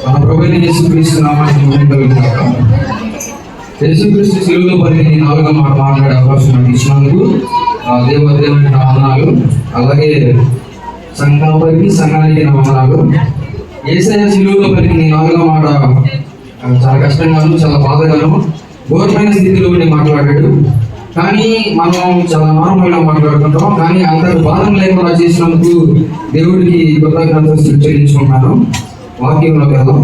మన ప్రభువైన యేసుక్రీస్తు నామమున మహిమ కలుగుగాక. యేసుక్రీస్తు శిలువలో పలికిన ఈ నాలుగో మాట మాట్లాడే అవకాశం నాకు ఇచ్చినందుకు దేవునికి నా వందనాలు. అలాగే సంఘానికి నా వందనాలు. యేసయ్య శిలువలో పలికిన ఈ నాలుగో మాట చాలా కష్టంగాను, చాలా బాధగాను, ఘోరమైన స్థితిలో ఉండి మాట్లాడాడు. కానీ మనం చాలా నార్మల్గా మాట్లాడుకుంటాం. కానీ అంత బాధం లేకుండా చేసినందుకు దేవుడికి కృతజ్ఞతలు చెల్లించుకుంటున్నాను. వాక్యంలో కదా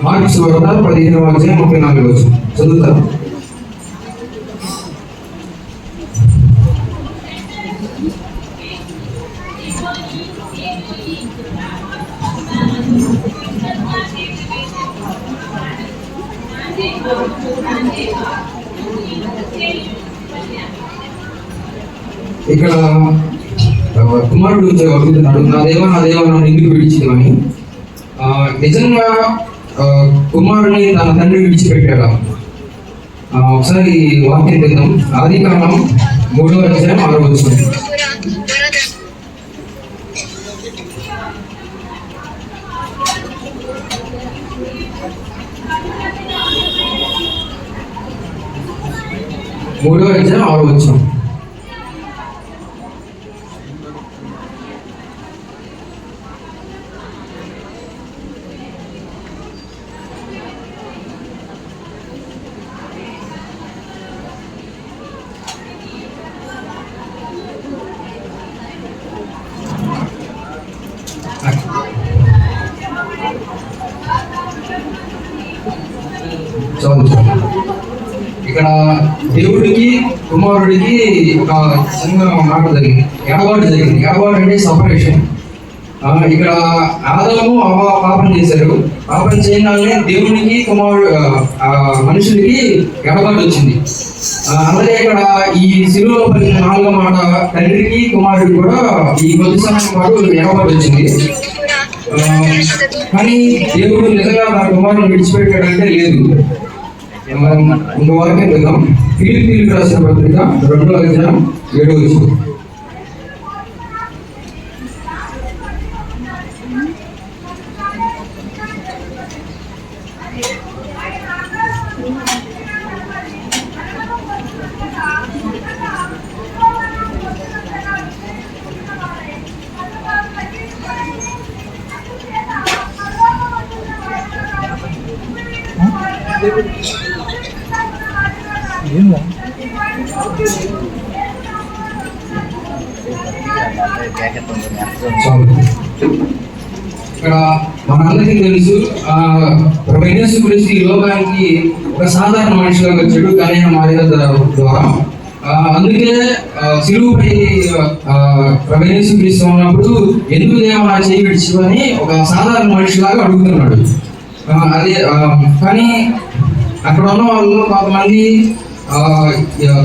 మార్క్స్ వార్త 15:34 చదువుతారు. ఇక్కడ కుమారుడు అడుగుతున్నాడు, నా దేవా నన్ను ఎందుకు విడిచిదని. నిజంగా కుమారుని తన తండ్రి విడిచిపెట్టాడు. ఒకసారి వాక్యం తిందాం. ఆదికాండం 3:6. మూడో అధ్యాయం 6. ఇక్కడ దేవుడికి కుమారుడికి ఒక చిన్న మాట జరిగింది, ఎడబాటు జరిగింది. ఎడబాటు అంటే సపరేషన్. ఇక్కడ ఆదాము అవ్వ పాపం చేశారు. పాపం చేయగానే దేవునికి మనుషులకి ఎడబాటు వచ్చింది. అలాగే ఇక్కడ ఈ శిలువలో పలికిన నాలుగో మాట తండ్రికి కుమారుడికి కూడా ఈ కొద్ది సమయం పాటు ఎడబాటు వచ్చింది. కానీ దేవుడు నిజంగా నా కుమారుని విడిచిపెట్టాడంటే లేదు. ఇంకో వాక్యం పెద్దాం. ఫిలిప్పీయులకు రాసిన పత్రిక 2:7. ఇక్కడ మనందరికీ తెలుసు, ప్రభువైన యేసుక్రీస్తు ఈ లోకానికి ఒక సాధారణ మనిషిగా వచ్చాడు కన్యక మరియ ద్వారా. అందుకే శిలువపై ప్రభువైన యేసుక్రీస్తు ఉన్నప్పుడు ఎందుకు దేవా నా చేయి విడిచిపోని ఒక సాధారణ మనిషిలాగా అడుగుతున్నాడు. అదే కానీ అక్కడ ఉన్న వాళ్ళు కొంతమంది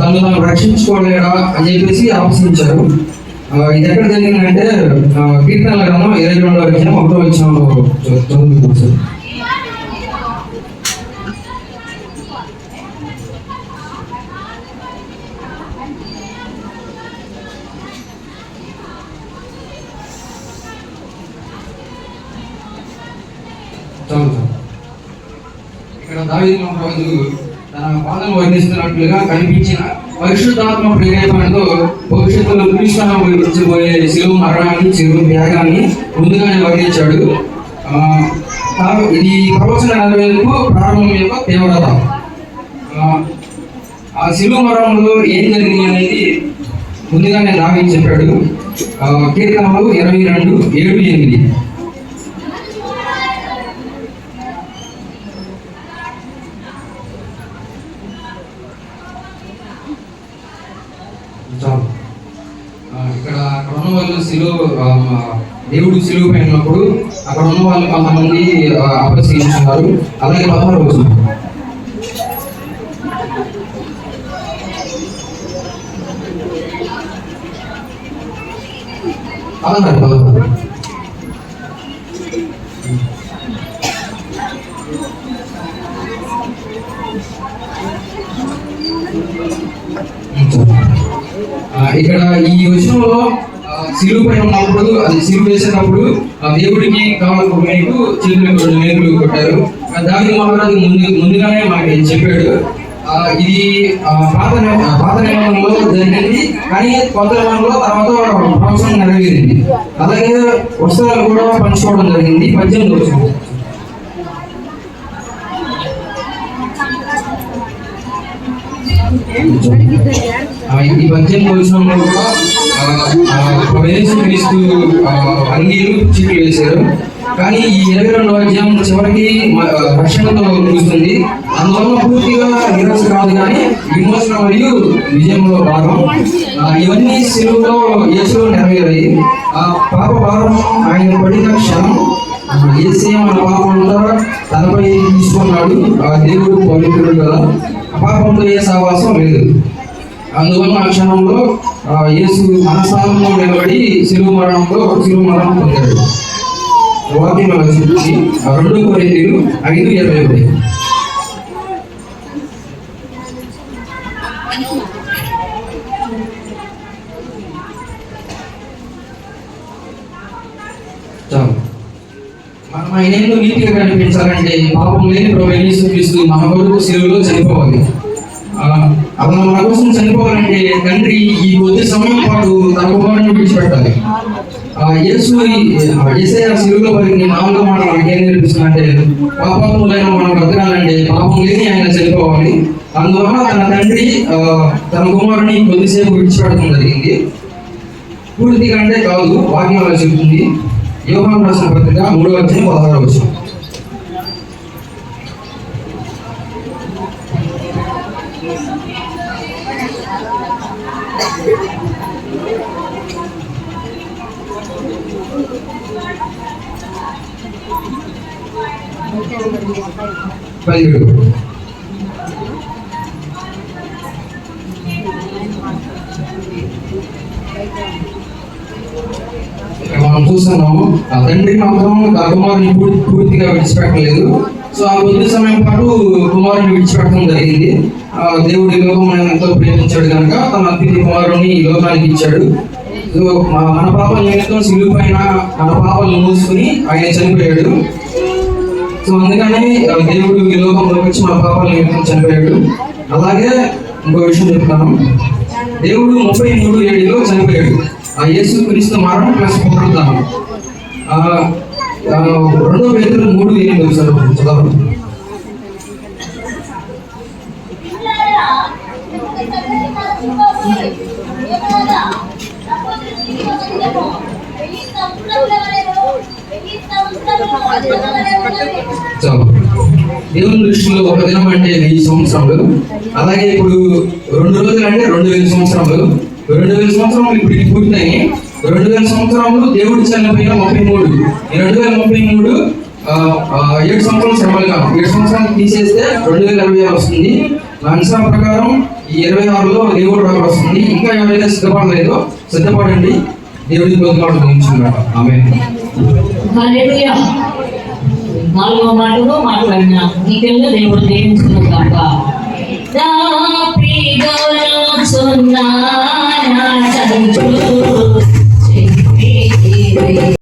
తను రక్షించుకోలేడా అని చెప్పేసి ఆలోచించారు. ఇది ఎక్కడ జరిగిందంటే కీర్తనల గ్రంథం 22:1 చదువుతుంది. ఇక్కడ దావీదు రాజు తన పాదం వర్ణిస్తున్నట్లుగా కనిపించిన పరిశుద్ధాత్మ ప్రేరేపణతో భవిష్యత్తులో క్రీస్తుపోయే శిలువ మరణాన్ని, శిలువ త్యాగాన్ని ముందుగానే వర్ణించాడు. ఇది ప్రవచన నెరవేర్పు ప్రారంభం యొక్క తీవ్రత. ఆ శిలువ మరణంలో ఏం జరిగింది అనేది ముందుగానే దావీదు చెప్పాడు. కీర్తనలు 22:7-8. ఇక్కడ ఉన్న వాళ్ళు దేవుడు శిలువ పైనప్పుడు అక్కడ ఉన్న వాళ్ళు కొంతమంది అపశీలించున్నారు. అలాగే 16 ఇక్కడ ఈ విషయంలో సిలువుపై ఉన్నప్పుడు, అది సిలువ వేసేటప్పుడు దేవుడికి కావాలి మీకు చేతులకు 2 మేకులు కొట్టారు. దావీదు మహారాజు ముందుగానే మనకి చెప్పాడు. ఇది పాత నిబంధనలో జరిగింది, కానీ కొత్త నిబంధనలో తర్వాత ప్రవచనం నెరవేరింది. అలాగే వస్త్రాలు కూడా పంచుకోవడం జరిగింది. 18వ వచనం. ఈ 18వ వచనంలో కూడా యేసుక్రీస్తు అంగీలు చీట్లు వేశారు. కానీ ఈ 22వ అధ్యాయం చివరికి రక్షణతో ముగుస్తుంది. అందువల్ల పూర్తిగా నిరాశ కాదు, కానీ విమోచన మరియు విజయంలో భాగం. ఇవన్నీ సిలువలో యేసులో నెరవేరాయి. పాప భారం ఆయన పడిన క్షణం యేసే మన పాపంతో తనపై తీసుకున్నాడు. దేవుడు పవిత్రుడు కదా, పాపంతో ఏ సహవాసం లేదు. అందువల్ల ఆ క్షణంలో యేసు మన స్థానంలో నిలబడి శిలువ మరణం పొందాడు. వాక్యం చూసి 2 కొరింథీయులు 5:21. మనం ఆయన ఏందో నీతిగా కనిపించాలంటే పాపం లేని ప్రభువు యేసుక్రీస్తు మన కొరకు శిలువలో చనిపోవాలి. అలా మన కోసం చనిపోవాలంటే తండ్రి ఈ కొద్ది సమయం పాటు తన కుమారుని విడిచిపెట్టాలి. యేసయ్య శిలువలో పలికిన 4 మాటలు మనకేం నేర్పిస్తుందంటే, పాపములైన మనం బ్రతకాలంటే పాపం లేని ఆయన చనిపోవాలి. అందువల్ల తన తండ్రి తన కుమారుని కొద్దిసేపు విడిచిపెట్టడం జరిగింది. పూర్తిగా అంటే కాదు, వాక్యంలో చెబుతుంది. యోహాను రాసిన పత్రిక 3వ అధ్యాయం 16వ వచనం. మనం చూస్తున్నాము, ఆ తండ్రి మాత్రం ఆ కుమారుని పూర్తిగా విడిచిపెట్టలేదు. సో ఆ కొద్ది సమయం పాటు కుమారుని విడిచిపెట్టడం జరిగింది. దేవుడి లోకం ఎంతో ప్రేమించాడు కనుక తన అతిథి కుమారుని ఈ లోకానికి ఇచ్చాడు. మన పాపల నిమిత్తం సిలువ పైన మన పాపాలను మూసుకుని ఆయన చనిపోయాడు. సో అందుకని దేవుడు ఈ లోకంలోకి వచ్చి మన పాపాల నిమిత్తం చనిపోయాడు. అలాగే ఇంకో విషయం చెప్తాను, దేవుడు 33 AD చనిపోయాడు. యేసుక్రీస్తు మరణం ప్లస్ పునరుద్ధానం. 2 పేతురు 3:8 చదవండి. దేవుని దృష్టిలో ఒక దినం అంటే 1000 సంవత్సరాలు. అలాగే ఇప్పుడు 2 రోజులు అంటే 2000 సంవత్సరాలు. 2000 సంవత్సరాలు ఇప్పుడు పూర్తయి 2000 సంవత్సరాలు దేవుడు చనిపోయిన 33. ఈ 2033 7 సంవత్సరాలు శ్రమలు కాదు. 7 సంవత్సరాలు తీసేస్తే 2026 వస్తుంది. నా అంచనా ప్రకారం ఈ 26లో దేవుడు రాక వస్తుంది. ఇంకా ఎవరైనా సిద్ధపడలేదో సిద్ధపడండి. దేవుడి కొద్దిమాట గురించున్నాడు. ఆమేన్. హల్లెలూయా. 4వ మాటలో మాట్లాడిన నీకెల్లా దేవుడు దీవించును గాక. నా ప్రియగా